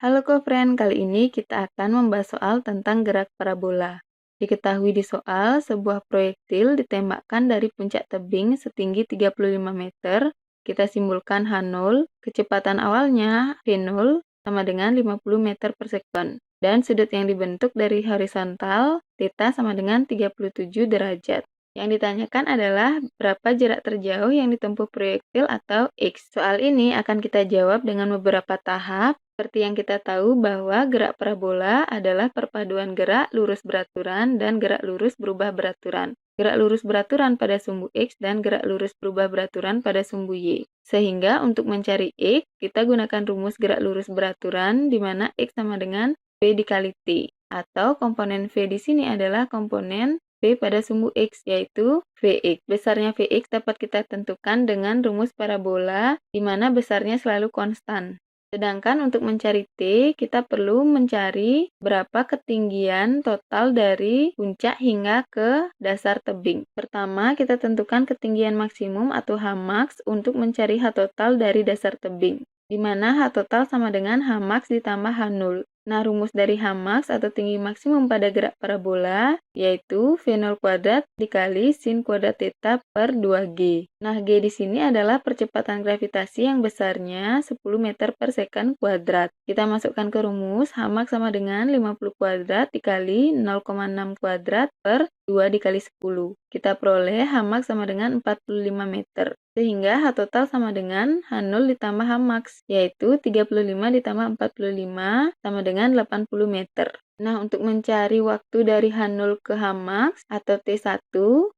Halo co-friend, kali ini kita akan membahas soal tentang gerak parabola. Diketahui di soal, sebuah proyektil ditembakkan dari puncak tebing setinggi 35 meter. Kita simpulkan H0, kecepatan awalnya V0 sama dengan 50 meter per second. Dan sudut yang dibentuk dari horizontal, θ sama dengan 37 derajat. Yang ditanyakan adalah berapa jarak terjauh yang ditempuh proyektil atau X. Soal ini akan kita jawab dengan beberapa tahap. Seperti yang kita tahu bahwa gerak parabola adalah perpaduan gerak lurus beraturan dan gerak lurus berubah beraturan. Gerak lurus beraturan pada sumbu X dan gerak lurus berubah beraturan pada sumbu Y. Sehingga untuk mencari X, kita gunakan rumus gerak lurus beraturan di mana X sama dengan V dikali T. Atau komponen V di sini adalah komponen V pada sumbu X, yaitu Vx. Besarnya Vx dapat kita tentukan dengan rumus parabola, di mana besarnya selalu konstan. Sedangkan untuk mencari T, kita perlu mencari berapa ketinggian total dari puncak hingga ke dasar tebing. Pertama, kita tentukan ketinggian maksimum atau Hmax untuk mencari H total dari dasar tebing, di mana H total sama dengan Hmax ditambah H0. Nah, rumus dari Hmax atau tinggi maksimum pada gerak parabola yaitu V0 kuadrat dikali sin kuadrat θ per 2G. Nah, G di sini adalah percepatan gravitasi yang besarnya 10 meter per second kuadrat. Kita masukkan ke rumus, Hmax sama dengan 50 kuadrat dikali 0,6 kuadrat per 2 dikali 10. Kita peroleh Hmax sama dengan 45 meter. Sehingga H total sama dengan H0 ditambah Hmax, yaitu 35 ditambah 45 sama dengan 80 meter. Nah, untuk mencari waktu dari H0 ke Hmax atau T1,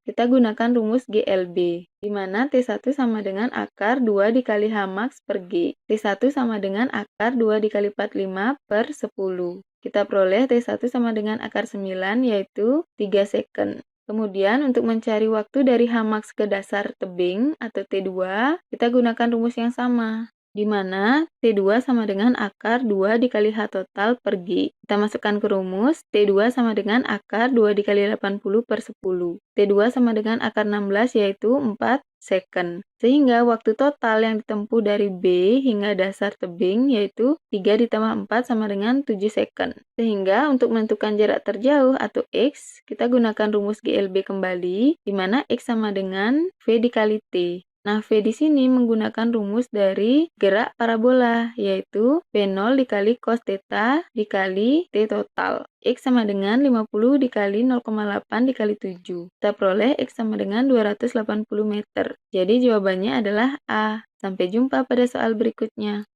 kita gunakan rumus GLB, di mana T1 sama dengan akar 2 dikali Hmax per G. T1 sama dengan akar 2 dikali 45 per 10. Kita peroleh T1 sama dengan akar 9, yaitu 3 second. Kemudian untuk mencari waktu dari Hmax ke dasar tebing atau T2, kita gunakan rumus yang sama, di mana T2 sama dengan akar 2 dikali H total per G. Kita masukkan ke rumus, T2 sama dengan akar 2 dikali 80 per 10. T2 sama dengan akar 16 yaitu 4 second. Sehingga waktu total yang ditempuh dari B hingga dasar tebing yaitu 3 ditambah 4 sama dengan 7 second. Sehingga untuk menentukan jarak terjauh atau X, kita gunakan rumus GLB kembali, di mana X sama dengan V dikali T. Nah, V di sini menggunakan rumus dari gerak parabola, yaitu V0 dikali cos θ dikali T total. X sama dengan 50 dikali 0,8 dikali 7. Kita peroleh X sama dengan 280 meter. Jadi jawabannya adalah A. Sampai jumpa pada soal berikutnya.